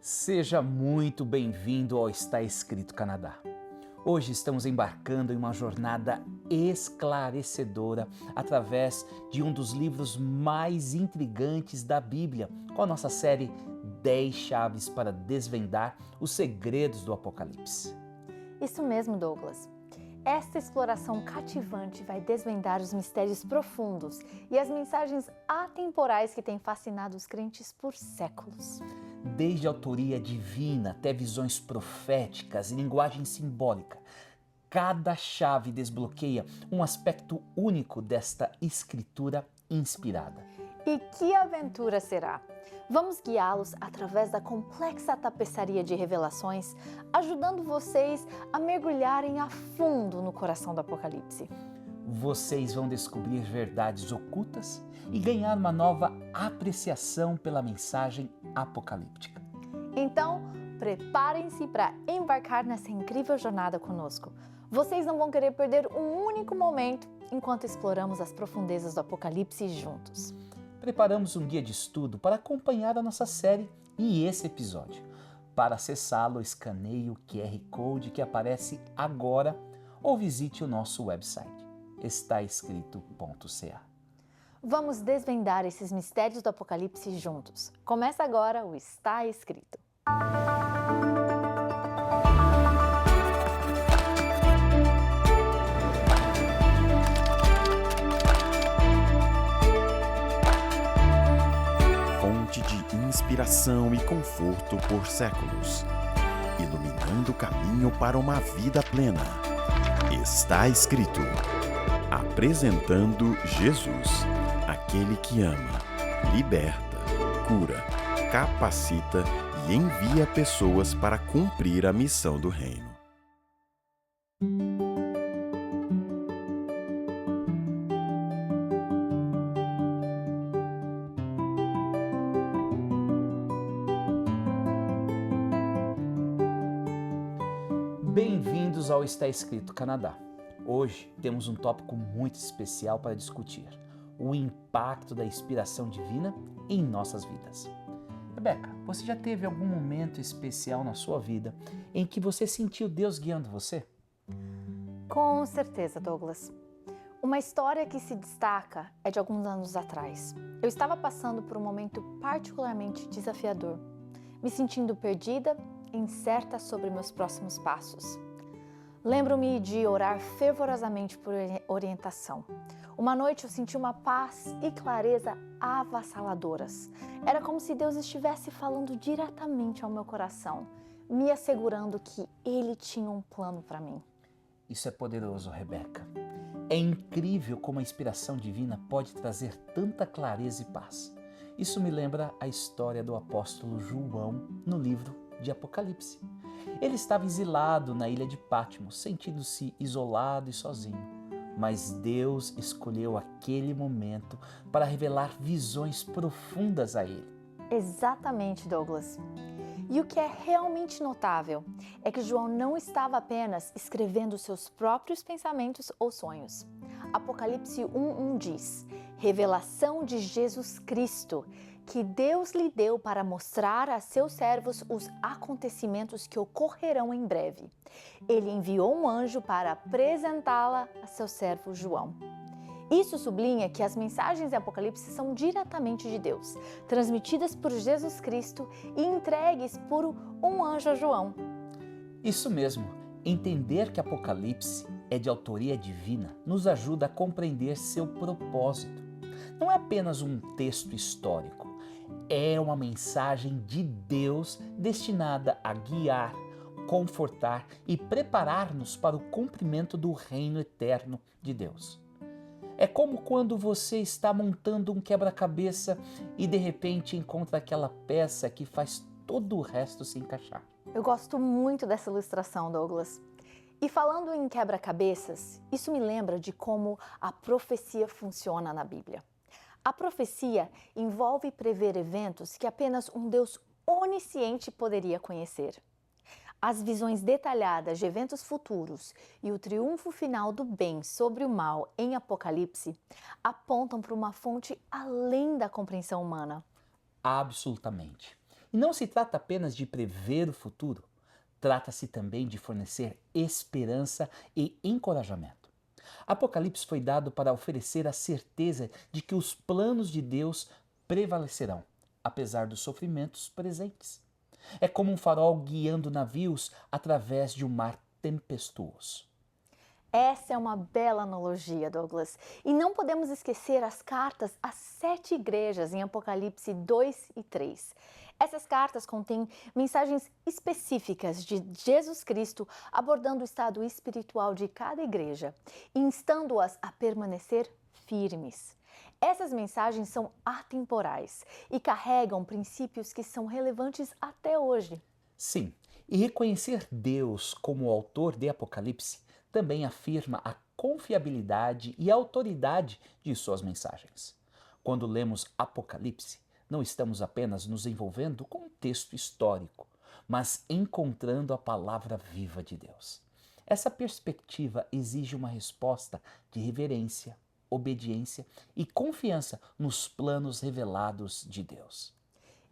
Seja muito bem-vindo ao Está Escrito Canadá. Hoje estamos embarcando em uma jornada esclarecedora através de um dos livros mais intrigantes da Bíblia, com a nossa série 10 Chaves para Desvendar os Segredos do Apocalipse. Isso mesmo, Douglas. Esta exploração cativante vai desvendar os mistérios profundos e as mensagens atemporais que têm fascinado os crentes por séculos. Desde autoria divina até visões proféticas e linguagem simbólica, cada chave desbloqueia um aspecto único desta escritura inspirada. E que aventura será? Vamos guiá-los através da complexa tapeçaria de revelações, ajudando vocês a mergulharem a fundo no coração do Apocalipse. Vocês vão descobrir verdades ocultas e ganhar uma nova apreciação pela mensagem apocalíptica. Então, preparem-se para embarcar nessa incrível jornada conosco. Vocês não vão querer perder um único momento enquanto exploramos as profundezas do Apocalipse juntos. Preparamos um guia de estudo para acompanhar a nossa série e esse episódio. Para acessá-lo, escaneie o QR Code que aparece agora ou visite o nosso website, estaescrito.ca. Vamos desvendar esses mistérios do Apocalipse juntos. Começa agora o Está Escrito. Fonte de inspiração e conforto por séculos, iluminando o caminho para uma vida plena. Está Escrito. Apresentando Jesus, aquele que ama, liberta, cura, capacita e envia pessoas para cumprir a missão do reino. Bem-vindos ao Está Escrito Canadá. Hoje temos um tópico muito especial para discutir: o impacto da inspiração divina em nossas vidas. Rebeca, você já teve algum momento especial na sua vida em que você sentiu Deus guiando você? Com certeza, Douglas. Uma história que se destaca é de alguns anos atrás. Eu estava passando por um momento particularmente desafiador, me sentindo perdida e incerta sobre meus próximos passos. Lembro-me de orar fervorosamente por orientação. Uma noite eu senti uma paz e clareza avassaladoras. Era como se Deus estivesse falando diretamente ao meu coração, me assegurando que Ele tinha um plano para mim. Isso é poderoso, Rebeca. É incrível como a inspiração divina pode trazer tanta clareza e paz. Isso me lembra a história do apóstolo João no livro de Apocalipse. Ele estava exilado na ilha de Patmos, sentindo-se isolado e sozinho. Mas Deus escolheu aquele momento para revelar visões profundas a ele. Exatamente, Douglas. E o que é realmente notável é que João não estava apenas escrevendo seus próprios pensamentos ou sonhos. Apocalipse 1:1 diz: revelação de Jesus Cristo, que Deus lhe deu para mostrar a seus servos os acontecimentos que ocorrerão em breve. Ele enviou um anjo para apresentá-la a seu servo João. Isso sublinha que as mensagens de Apocalipse são diretamente de Deus, transmitidas por Jesus Cristo e entregues por um anjo a João. Isso mesmo, entender que Apocalipse é de autoria divina nos ajuda a compreender seu propósito. Não é apenas um texto histórico, é uma mensagem de Deus destinada a guiar, confortar e preparar-nos para o cumprimento do reino eterno de Deus. É como quando você está montando um quebra-cabeça e de repente encontra aquela peça que faz todo o resto se encaixar. Eu gosto muito dessa ilustração, Douglas. E falando em quebra-cabeças, isso me lembra de como a profecia funciona na Bíblia. A profecia envolve prever eventos que apenas um Deus onisciente poderia conhecer. As visões detalhadas de eventos futuros e o triunfo final do bem sobre o mal em Apocalipse apontam para uma fonte além da compreensão humana. Absolutamente. E não se trata apenas de prever o futuro, trata-se também de fornecer esperança e encorajamento. Apocalipse foi dado para oferecer a certeza de que os planos de Deus prevalecerão, apesar dos sofrimentos presentes. É como um farol guiando navios através de um mar tempestuoso. Essa é uma bela analogia, Douglas. E não podemos esquecer as cartas às 7 igrejas em Apocalipse 2 e 3. Essas cartas contêm mensagens específicas de Jesus Cristo abordando o estado espiritual de cada igreja, instando-as a permanecer firmes. Essas mensagens são atemporais e carregam princípios que são relevantes até hoje. Sim, e reconhecer Deus como o autor de Apocalipse também afirma a confiabilidade e autoridade de suas mensagens. Quando lemos Apocalipse, não estamos apenas nos envolvendo com um texto histórico, mas encontrando a palavra viva de Deus. Essa perspectiva exige uma resposta de reverência, obediência e confiança nos planos revelados de Deus.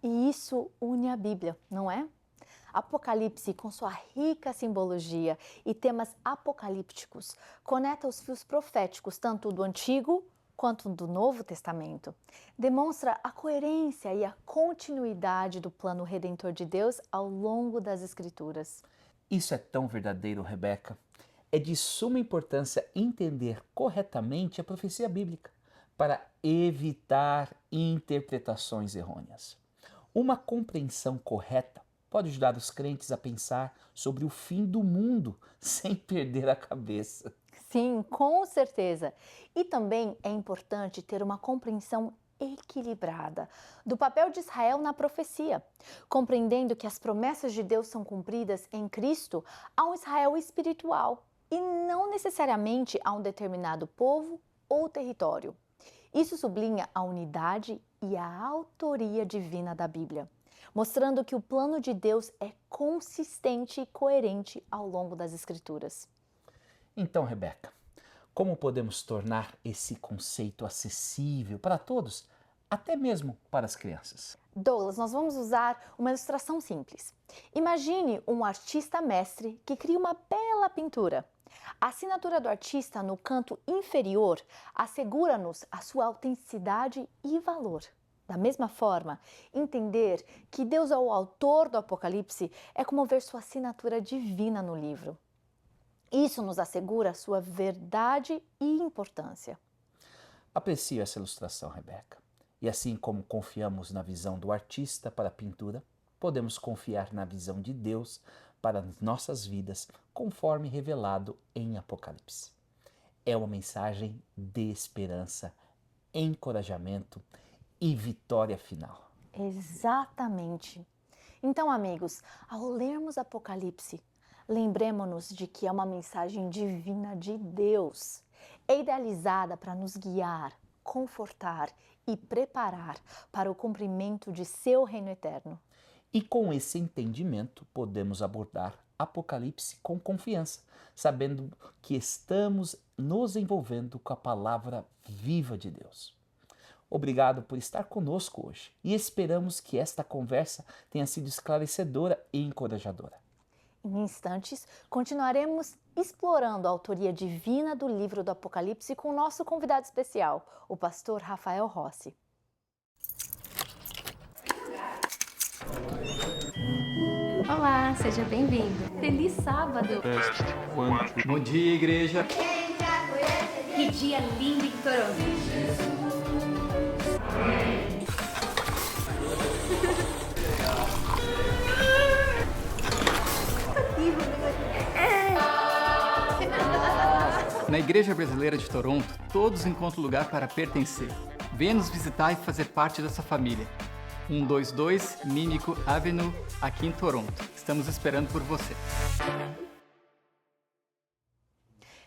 E isso une a Bíblia, não é? Apocalipse, com sua rica simbologia e temas apocalípticos, conecta os fios proféticos tanto do Antigo quanto do Novo Testamento. Demonstra a coerência e a continuidade do plano redentor de Deus ao longo das Escrituras. Isso é tão verdadeiro, Rebeca. É de suma importância entender corretamente a profecia bíblica para evitar interpretações errôneas. Uma compreensão correta pode ajudar os crentes a pensar sobre o fim do mundo sem perder a cabeça. Sim, com certeza. E também é importante ter uma compreensão equilibrada do papel de Israel na profecia, compreendendo que as promessas de Deus são cumpridas em Cristo a um Israel espiritual e não necessariamente a um determinado povo ou território. Isso sublinha a unidade e a autoria divina da Bíblia, mostrando que o plano de Deus é consistente e coerente ao longo das Escrituras. Então, Rebeca, como podemos tornar esse conceito acessível para todos, até mesmo para as crianças? Douglas, nós vamos usar uma ilustração simples. Imagine um artista mestre que cria uma bela pintura. A assinatura do artista no canto inferior assegura-nos a sua autenticidade e valor. Da mesma forma, entender que Deus é o autor do Apocalipse é como ver sua assinatura divina no livro. Isso nos assegura sua verdade e importância. Aprecio essa ilustração, Rebeca. E assim como confiamos na visão do artista para a pintura, podemos confiar na visão de Deus para nossas vidas, conforme revelado em Apocalipse. É uma mensagem de esperança, encorajamento e vitória final. Exatamente. Então, amigos, ao lermos Apocalipse, lembremos-nos de que é uma mensagem divina de Deus. É idealizada para nos guiar, confortar e preparar para o cumprimento de seu reino eterno. E com esse entendimento, podemos abordar Apocalipse com confiança, sabendo que estamos nos envolvendo com a palavra viva de Deus. Obrigado por estar conosco hoje e esperamos que esta conversa tenha sido esclarecedora e encorajadora. Em instantes, continuaremos explorando a autoria divina do livro do Apocalipse com o nosso convidado especial, o pastor Rafael Rossi. Olá, seja bem-vindo. Feliz sábado. Bom dia, igreja. Que dia lindo em Toronto. Na Igreja Brasileira de Toronto, todos encontram lugar para pertencer. Venha nos visitar e fazer parte dessa família. 122 Mimico Avenue, aqui em Toronto. Estamos esperando por você.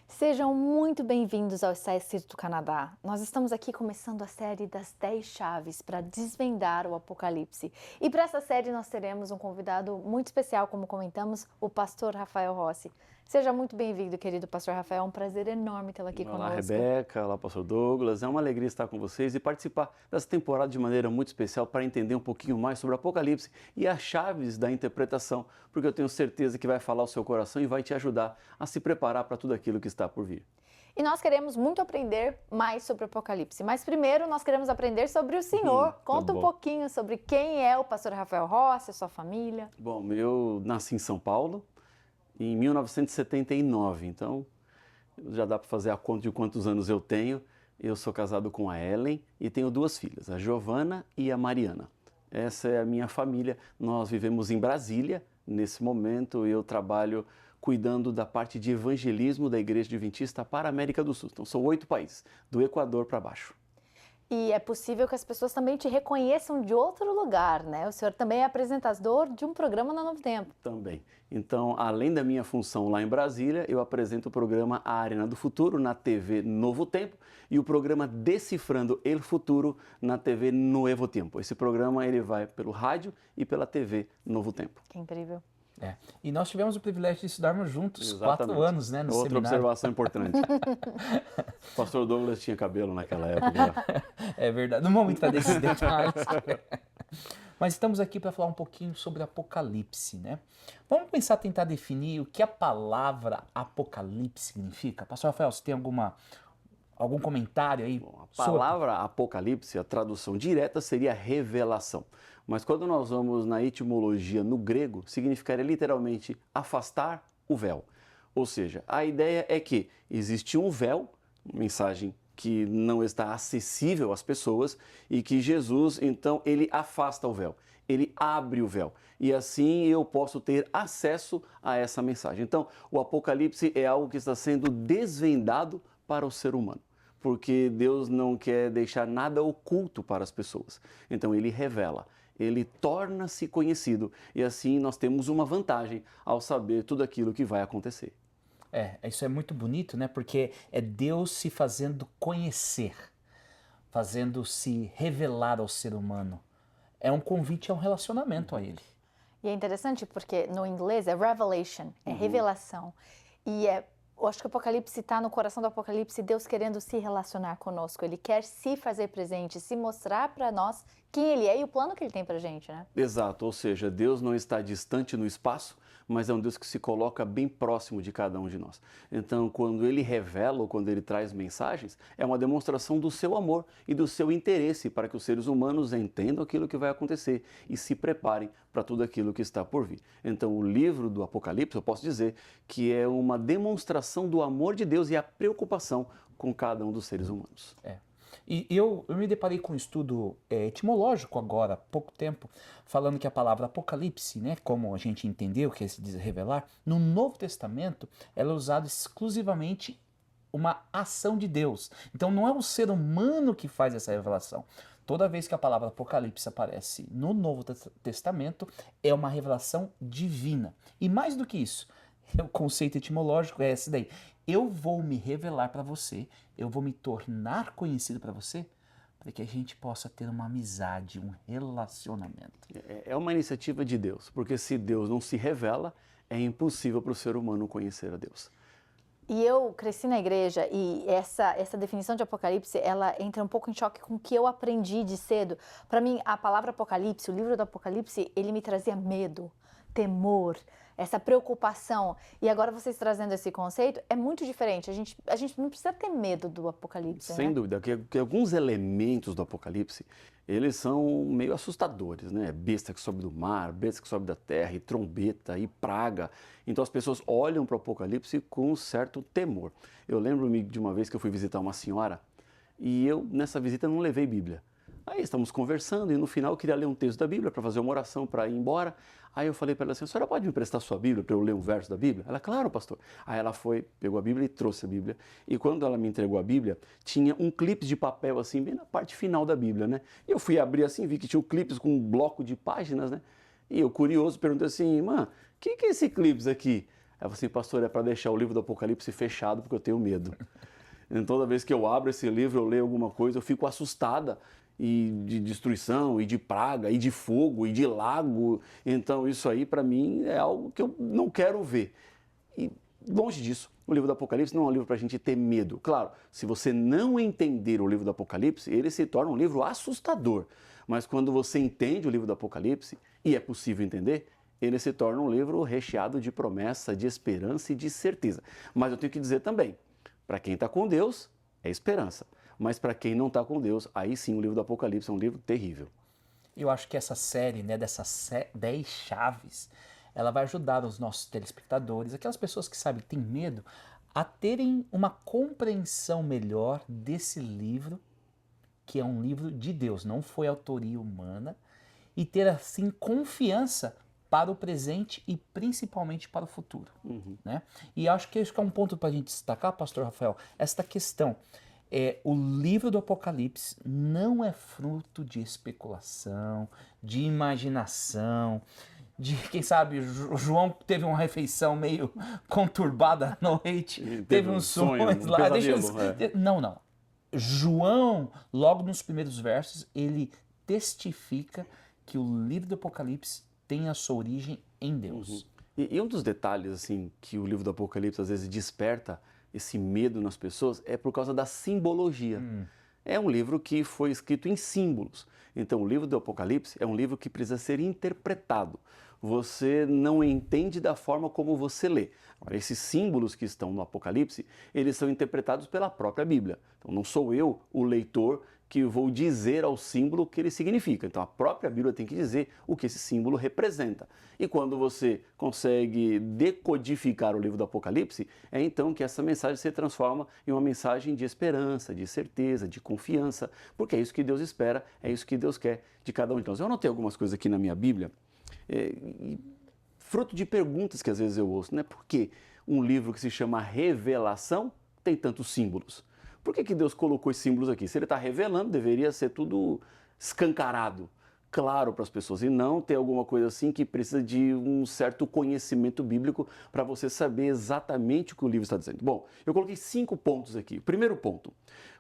Sejam muito bem-vindos ao Está Escrito Canadá. Nós estamos aqui começando a série das 10 chaves para desvendar o Apocalipse. E para essa série nós teremos um convidado muito especial, como comentamos, o pastor Rafael Rossi. Seja muito bem-vindo, querido pastor Rafael. É um prazer enorme tê-lo aqui Olá, conosco. Rebeca. Olá, pastor Douglas. É uma alegria estar com vocês e participar dessa temporada de maneira muito especial para entender um pouquinho mais sobre o Apocalipse e as chaves da interpretação, porque eu tenho certeza que vai falar o seu coração e vai te ajudar a se preparar para tudo aquilo que está por vir. E nós queremos muito aprender mais sobre o Apocalipse. Mas primeiro nós queremos aprender sobre o Senhor. Conta um bom. pouquinho sobre quem é o pastor Rafael Rossi, a sua família. Bom, eu nasci em São Paulo em 1979, então já dá para fazer a conta de quantos anos eu tenho. Eu sou casado com a Ellen e tenho duas filhas, a Giovana e a Mariana. Essa é a minha família. Nós vivemos em Brasília. Nesse momento eu trabalho cuidando da parte de evangelismo da Igreja Adventista para a América do Sul. Então são 8 países, do Equador para baixo. E é possível que as pessoas também te reconheçam de outro lugar, né? O senhor também é apresentador de um programa na Novo Tempo. Também. Então, além da minha função lá em Brasília, eu apresento o programa A Arena do Futuro na TV Novo Tempo e o programa Decifrando El Futuro na TV Nuevo Tempo. Esse programa ele vai pelo rádio e pela TV Novo Tempo. Que incrível. E nós tivemos o privilégio de estudarmos juntos Exatamente. 4 anos, né, no Outra seminário. observação importante. O pastor Douglas tinha cabelo naquela época. É verdade, não vamos entrar nesses detalhes. Mas estamos aqui para falar um pouquinho sobre Apocalipse, né? Vamos pensar, tentar definir o que a palavra Apocalipse significa? Pastor Rafael, você tem algum comentário aí? Bom, a palavra Apocalipse, a tradução direta seria revelação. Mas quando nós vamos na etimologia no grego, significaria literalmente afastar o véu. Ou seja, a ideia é que existe um véu, mensagem que não está acessível às pessoas e que Jesus, então, ele afasta o véu, ele abre o véu e assim eu posso ter acesso a essa mensagem. Então, o Apocalipse é algo que está sendo desvendado para o ser humano, porque Deus não quer deixar nada oculto para as pessoas. Então, ele revela. Ele torna-se conhecido e assim nós temos uma vantagem ao saber tudo aquilo que vai acontecer. Isso é muito bonito, né? Porque é Deus se fazendo conhecer, fazendo se revelar ao ser humano. É um convite a um relacionamento a Ele. E é interessante porque no inglês é revelation, é revelação. E eu acho que o Apocalipse está no coração do Apocalipse, Deus querendo se relacionar conosco. Ele quer se fazer presente, se mostrar para nós quem Ele é e o plano que Ele tem para a gente, né? Exato, ou seja, Deus não está distante no espaço, mas é um Deus que se coloca bem próximo de cada um de nós. Então, quando Ele revela ou quando Ele traz mensagens, é uma demonstração do seu amor e do seu interesse para que os seres humanos entendam aquilo que vai acontecer e se preparem para tudo aquilo que está por vir. Então, o livro do Apocalipse, eu posso dizer que é uma demonstração do amor de Deus e a preocupação com cada um dos seres humanos. E eu me deparei com um estudo etimológico agora, há pouco tempo, falando que a palavra Apocalipse, né, como a gente entendeu, que se diz revelar, no Novo Testamento ela é usada exclusivamente uma ação de Deus. Então não é o ser humano que faz essa revelação. Toda vez que a palavra Apocalipse aparece no Novo Testamento, é uma revelação divina. E mais do que isso, o conceito etimológico é esse daí. Eu vou me revelar para você, eu vou me tornar conhecido para você, para que a gente possa ter uma amizade, um relacionamento. É uma iniciativa de Deus, porque se Deus não se revela, é impossível para o ser humano conhecer a Deus. E eu cresci na igreja e essa definição de Apocalipse, ela entra um pouco em choque com o que eu aprendi de cedo. Para mim, a palavra Apocalipse, o livro do Apocalipse, ele me trazia medo, temor, essa preocupação. E agora vocês trazendo esse conceito, é muito diferente. A gente não precisa ter medo do Apocalipse, Sem né? dúvida, que alguns elementos do Apocalipse, eles são meio assustadores, né? Besta que sobe do mar, besta que sobe da terra, e trombeta, e praga. Então as pessoas olham para o Apocalipse com um certo temor. Eu lembro-me de uma vez que eu fui visitar uma senhora e eu, nessa visita, não levei Bíblia. Aí estamos conversando e no final eu queria ler um texto da Bíblia para fazer uma oração para ir embora. Aí eu falei para ela assim, a senhora pode me emprestar sua Bíblia para eu ler um verso da Bíblia? Ela, claro, pastor. Aí ela foi, pegou a Bíblia e trouxe a Bíblia. E quando ela me entregou a Bíblia, tinha um clipe de papel assim, bem na parte final da Bíblia, né? E eu fui abrir assim, vi que tinha um clipes com um bloco de páginas, né? E eu, curioso, perguntei assim, o que é esse clipes aqui? Ela falou assim, pastor, é para deixar o livro do Apocalipse fechado porque eu tenho medo. Então, toda vez que eu abro esse livro, eu leio alguma coisa, eu fico assustada. E de destruição, e de praga, e de fogo, e de lago. Então isso aí para mim é algo que eu não quero ver. E Longe disso, o livro do Apocalipse não é um livro para a gente ter medo. Claro, se você não entender o livro do Apocalipse, ele se torna um livro assustador. Mas quando você entende o livro do Apocalipse, e é possível entender, ele se torna um livro recheado de promessa, de esperança e de certeza. Mas eu tenho que dizer também, para quem está com Deus, é esperança. Mas para quem não está com Deus, aí sim o livro do Apocalipse é um livro terrível. Eu acho que essa série, né, dessas 10 chaves, ela vai ajudar os nossos telespectadores, aquelas pessoas que sabem que têm medo, a terem uma compreensão melhor desse livro, que é um livro de Deus, não foi autoria humana, e ter assim confiança para o presente e principalmente para o futuro. Né? E acho que esse é um ponto para a gente destacar, pastor Rafael, esta questão. O livro do Apocalipse não é fruto de especulação, de imaginação, de, quem sabe, o João teve uma refeição meio conturbada à noite, teve uns sonhos lá. Não. João, logo nos primeiros versos, ele testifica que o livro do Apocalipse tem a sua origem em Deus. E um dos detalhes assim que o livro do Apocalipse às vezes desperta esse medo nas pessoas é por causa da simbologia. É um livro que foi escrito em símbolos. Então, o livro do Apocalipse é um livro que precisa ser interpretado. Você não entende da forma como você lê. Agora, esses símbolos que estão no Apocalipse, eles são interpretados pela própria Bíblia. Então, não sou eu, o leitor, que vou dizer ao símbolo o que ele significa. Então, a própria Bíblia tem que dizer o que esse símbolo representa. E quando você consegue decodificar o livro do Apocalipse, é então que essa mensagem se transforma em uma mensagem de esperança, de certeza, de confiança, porque é isso que Deus espera, é isso que Deus quer de cada um de nós. Eu anotei algumas coisas aqui na minha Bíblia, fruto de perguntas que às vezes eu ouço, né? Por que um livro que se chama Revelação tem tantos símbolos? Por que Deus colocou esses símbolos aqui? Se ele está revelando, deveria ser tudo escancarado, claro para as pessoas, e não ter alguma coisa assim que precisa de um certo conhecimento bíblico para você saber exatamente o que o livro está dizendo. Bom, eu coloquei 5 pontos aqui. Primeiro ponto,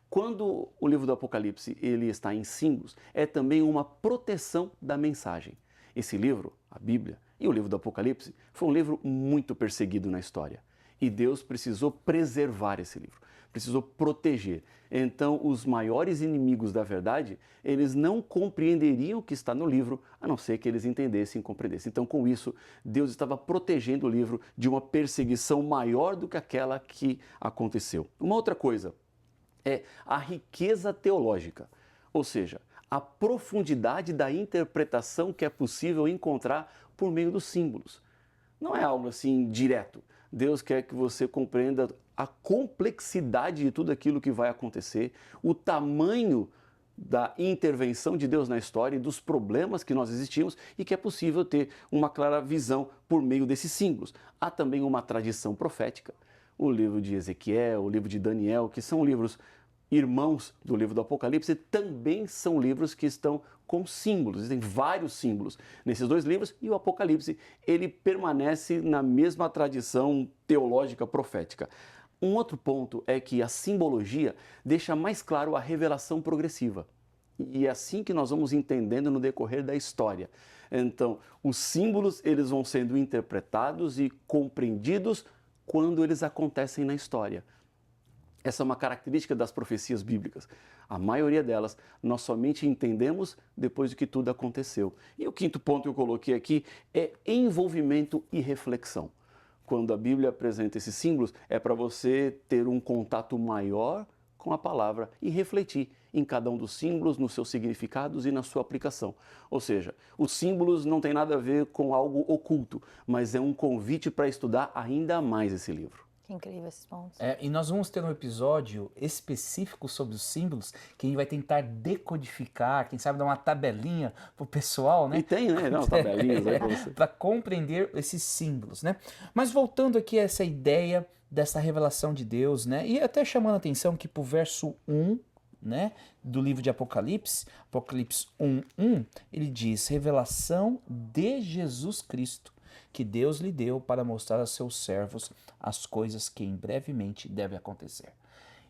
quando o livro do Apocalipse ele está em símbolos, é também uma proteção da mensagem. Esse livro, a Bíblia, e o livro do Apocalipse, foi um livro muito perseguido na história. E Deus precisou preservar esse livro, precisou proteger. Então, os maiores inimigos da verdade, eles não compreenderiam o que está no livro, a não ser que eles entendessem e compreendessem. Então, com isso, Deus estava protegendo o livro de uma perseguição maior do que aquela que aconteceu. Uma outra coisa é a riqueza teológica, ou seja, a profundidade da interpretação que é possível encontrar por meio dos símbolos. Não é algo assim direto. Deus quer que você compreenda a complexidade de tudo aquilo que vai acontecer, o tamanho da intervenção de Deus na história e dos problemas que nós existimos e que é possível ter uma clara visão por meio desses símbolos. Há também uma tradição profética, o livro de Ezequiel, o livro de Daniel, que são livros irmãos do livro do Apocalipse, também são livros que estão com símbolos, existem vários símbolos nesses dois livros e o Apocalipse ele permanece na mesma tradição teológica profética. Um outro ponto é que a simbologia deixa mais claro a revelação progressiva. E é assim que nós vamos entendendo no decorrer da história. Então, os símbolos eles vão sendo interpretados e compreendidos quando eles acontecem na história. Essa é uma característica das profecias bíblicas. A maioria delas nós somente entendemos depois de que tudo aconteceu. E o quinto ponto que eu coloquei aqui é envolvimento e reflexão. Quando a Bíblia apresenta esses símbolos, é para você ter um contato maior com a palavra e refletir em cada um dos símbolos, nos seus significados e na sua aplicação. Ou seja, os símbolos não têm nada a ver com algo oculto, mas é um convite para estudar ainda mais esse livro. Que incrível esses pontos. E nós vamos ter um episódio específico sobre os símbolos que a gente vai tentar decodificar, quem sabe dar uma tabelinha pro pessoal, né? E tem, né? Não, tabelinhas aí pra você. Para compreender esses símbolos, né? Mas voltando aqui a essa ideia dessa revelação de Deus, né? E até chamando a atenção que pro verso 1, né, do livro de Apocalipse, Apocalipse 1:1, ele diz: revelação de Jesus Cristo, que Deus lhe deu para mostrar a seus servos as coisas que em brevemente devem acontecer.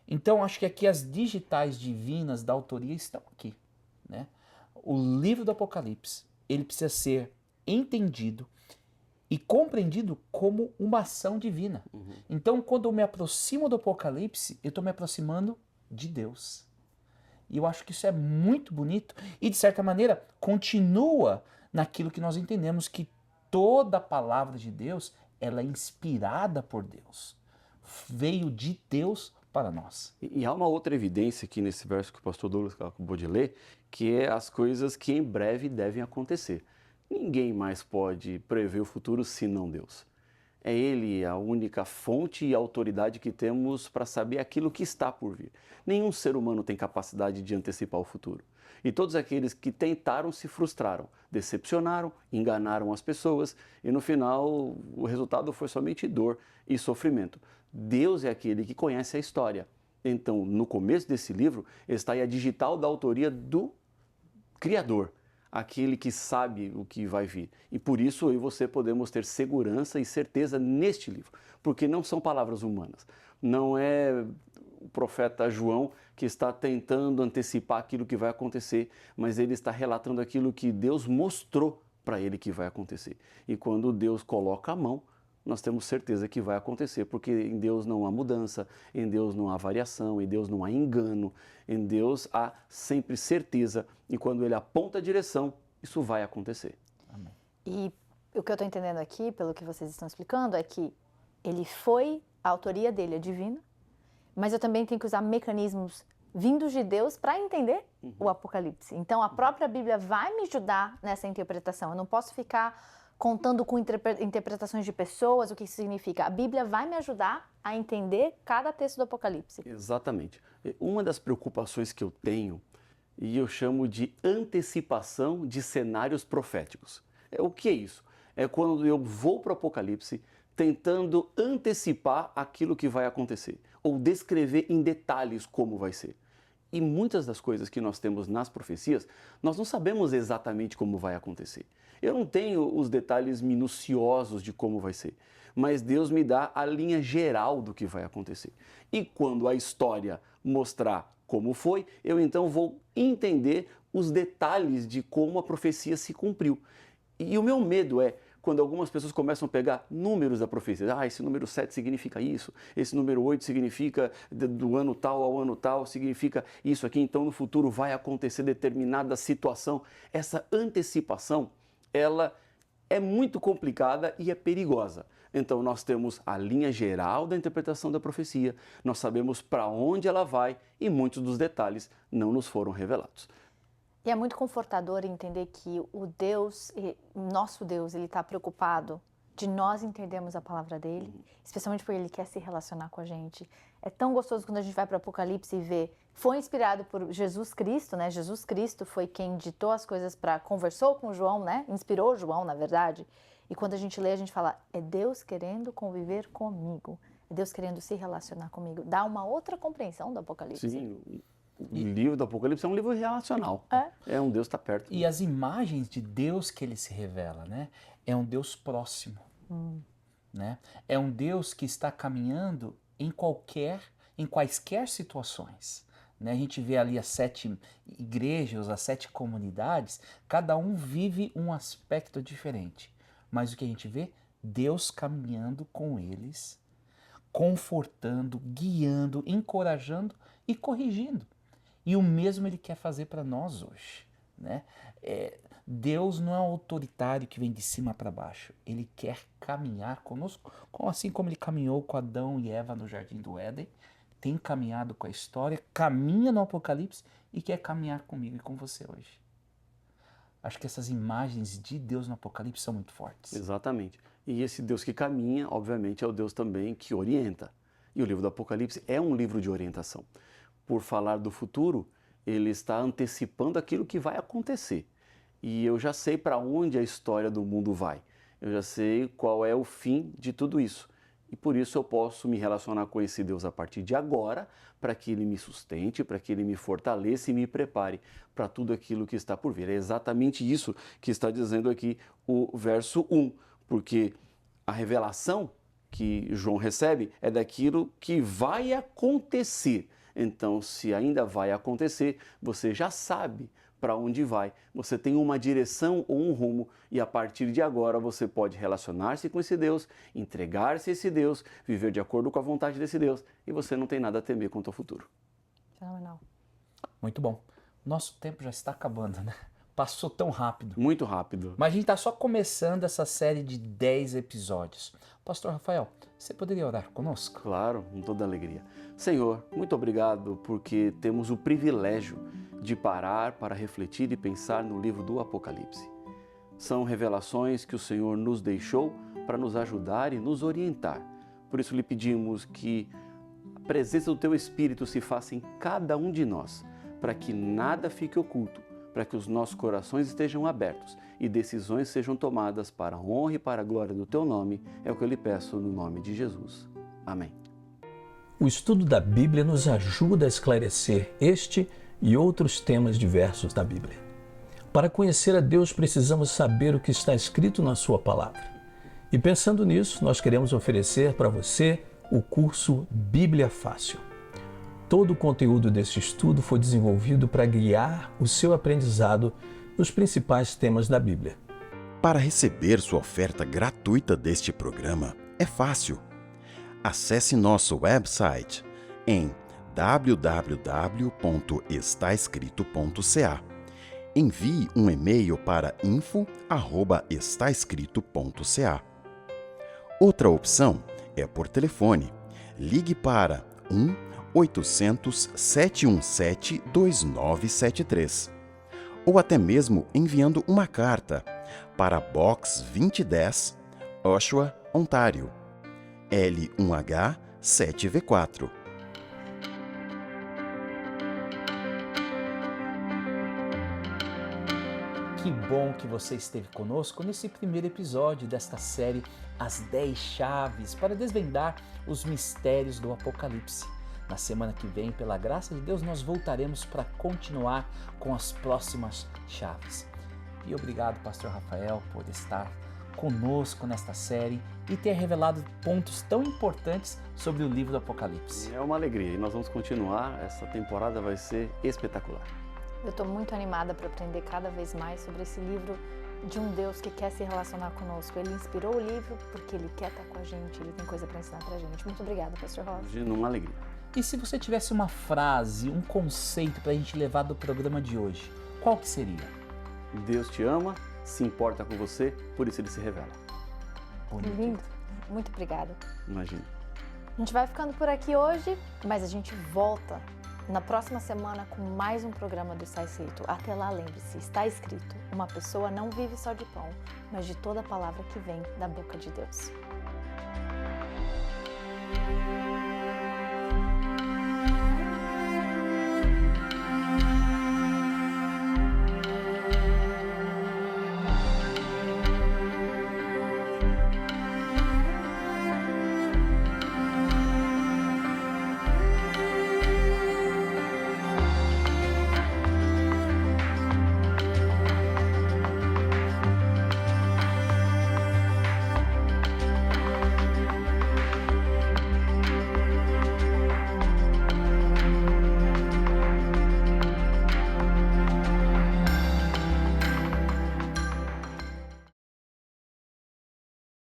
Então, acho que aqui as digitais divinas da autoria estão aqui, né? O livro do Apocalipse, ele precisa ser entendido e compreendido como uma ação divina. Então, quando eu me aproximo do Apocalipse, eu estou me aproximando de Deus. E eu acho que isso é muito bonito e, de certa maneira, continua naquilo que nós entendemos, que toda a palavra de Deus, ela é inspirada por Deus. Veio de Deus para nós. E há uma outra evidência aqui nesse verso que o pastor Douglas acabou de ler, que é as coisas que em breve devem acontecer. Ninguém mais pode prever o futuro senão Deus. É Ele a única fonte e autoridade que temos para saber aquilo que está por vir. Nenhum ser humano tem capacidade de antecipar o futuro. E todos aqueles que tentaram se frustraram, decepcionaram, enganaram as pessoas e no final o resultado foi somente dor e sofrimento. Deus é aquele que conhece a história. Então, no começo desse livro está aí a digital da autoria do Criador, aquele que sabe o que vai vir. E por isso eu e você podemos ter segurança e certeza neste livro, porque não são palavras humanas. Não é o profeta João que está tentando antecipar aquilo que vai acontecer, mas ele está relatando aquilo que Deus mostrou para ele que vai acontecer. E quando Deus coloca a mão, nós temos certeza que vai acontecer, porque em Deus não há mudança, em Deus não há variação, em Deus não há engano, em Deus há sempre certeza, e quando Ele aponta a direção, isso vai acontecer. Amém. E o que eu estou entendendo aqui, pelo que vocês estão explicando, é que a autoria dele é divina, mas eu também tenho que usar mecanismos vindos de Deus para entender o Apocalipse. Então, a própria Bíblia vai me ajudar nessa interpretação. Eu não posso ficar contando com interpretações de pessoas, o que isso significa. A Bíblia vai me ajudar a entender cada texto do Apocalipse. Exatamente. Uma das preocupações que eu tenho, e eu chamo de antecipação de cenários proféticos. O que é isso? É quando eu vou para o Apocalipse tentando antecipar aquilo que vai acontecer, ou descrever em detalhes como vai ser. E muitas das coisas que nós temos nas profecias, nós não sabemos exatamente como vai acontecer. Eu não tenho os detalhes minuciosos de como vai ser, mas Deus me dá a linha geral do que vai acontecer. E quando a história mostrar como foi, eu então vou entender os detalhes de como a profecia se cumpriu. E o meu medo é quando algumas pessoas começam a pegar números da profecia. Esse número 7 significa isso, esse número 8 significa do ano tal ao ano tal, significa isso aqui, então no futuro vai acontecer determinada situação. Essa antecipação, ela é muito complicada e é perigosa. Então nós temos a linha geral da interpretação da profecia, nós sabemos para onde ela vai e muitos dos detalhes não nos foram revelados. E é muito confortador entender que nosso Deus, ele está preocupado de nós entendermos a palavra dele, especialmente porque ele quer se relacionar com a gente. É tão gostoso quando a gente vai para o Apocalipse e vê, foi inspirado por Jesus Cristo, né? Jesus Cristo foi quem ditou as coisas conversou com João, né? Inspirou João, na verdade. E quando a gente lê, a gente fala, é Deus querendo conviver comigo, é Deus querendo se relacionar comigo. Dá uma outra compreensão do Apocalipse. Sim. O livro do Apocalipse é um livro relacional. É um Deus que está perto. E as imagens de Deus que ele se revela, né? É um Deus próximo. Né? É um Deus que está caminhando em quaisquer situações. Né? A gente vê ali as 7 igrejas, as 7 comunidades, cada um vive um aspecto diferente. Mas o que a gente vê? Deus caminhando com eles, confortando, guiando, encorajando e corrigindo. E o mesmo ele quer fazer para nós hoje. Né? Deus não é um autoritário que vem de cima para baixo. Ele quer caminhar conosco, assim como ele caminhou com Adão e Eva no Jardim do Éden, tem caminhado com a história, caminha no Apocalipse e quer caminhar comigo e com você hoje. Acho que essas imagens de Deus no Apocalipse são muito fortes. Exatamente. E esse Deus que caminha, obviamente, é o Deus também que orienta. E o livro do Apocalipse é um livro de orientação. Por falar do futuro, ele está antecipando aquilo que vai acontecer. E eu já sei para onde a história do mundo vai. Eu já sei qual é o fim de tudo isso. E por isso eu posso me relacionar com esse Deus a partir de agora, para que Ele me sustente, para que Ele me fortaleça e me prepare para tudo aquilo que está por vir. É exatamente isso que está dizendo aqui o verso 1, porque a revelação que João recebe é daquilo que vai acontecer. Então, se ainda vai acontecer, você já sabe para onde vai, você tem uma direção ou um rumo e a partir de agora você pode relacionar-se com esse Deus, entregar-se a esse Deus, viver de acordo com a vontade desse Deus e você não tem nada a temer quanto ao futuro. Fenomenal. Muito bom. Nosso tempo já está acabando, né? Passou tão rápido. Muito rápido. Mas a gente está só começando essa série de 10 episódios. Pastor Rafael, você poderia orar conosco? Claro, com toda alegria. Senhor, muito obrigado porque temos o privilégio de parar para refletir e pensar no livro do Apocalipse. São revelações que o Senhor nos deixou para nos ajudar e nos orientar. Por isso lhe pedimos que a presença do Teu Espírito se faça em cada um de nós, para que nada fique oculto, para que os nossos corações estejam abertos e decisões sejam tomadas para a honra e para a glória do Teu nome, é o que eu lhe peço no nome de Jesus. Amém. O estudo da Bíblia nos ajuda a esclarecer este e outros temas diversos da Bíblia. Para conhecer a Deus, precisamos saber o que está escrito na Sua Palavra. E pensando nisso, nós queremos oferecer para você o curso Bíblia Fácil. Todo o conteúdo desse estudo foi desenvolvido para guiar o seu aprendizado nos principais temas da Bíblia. Para receber sua oferta gratuita deste programa, é fácil. Acesse nosso website em www.estaescrito.ca. Envie um e-mail para info@estaescrito.ca. Outra opção é por telefone. Ligue para 1-800-717-2973 ou até mesmo enviando uma carta para Box 2010, Oshawa, Ontário, L1H 7V4. Que bom que você esteve conosco nesse primeiro episódio desta série As 10 Chaves para desvendar os mistérios do Apocalipse. Na semana que vem, pela graça de Deus, nós voltaremos para continuar com as próximas chaves. E obrigado, Pastor Rafael, por estar conosco nesta série e ter revelado pontos tão importantes sobre o livro do Apocalipse. É uma alegria e nós vamos continuar. Essa temporada vai ser espetacular. Eu estou muito animada para aprender cada vez mais sobre esse livro de um Deus que quer se relacionar conosco. Ele inspirou o livro porque Ele quer estar com a gente, Ele tem coisa para ensinar para a gente. Muito obrigada, Pastor Rosa. Imagina, uma alegria. E se você tivesse uma frase, um conceito para a gente levar do programa de hoje, qual que seria? Deus te ama, se importa com você, por isso Ele se revela. Bonito. Lindo. Muito obrigada. Imagina. A gente vai ficando por aqui hoje, mas a gente volta na próxima semana com mais um programa do Está Escrito. Até lá, lembre-se, está escrito: uma pessoa não vive só de pão, mas de toda palavra que vem da boca de Deus.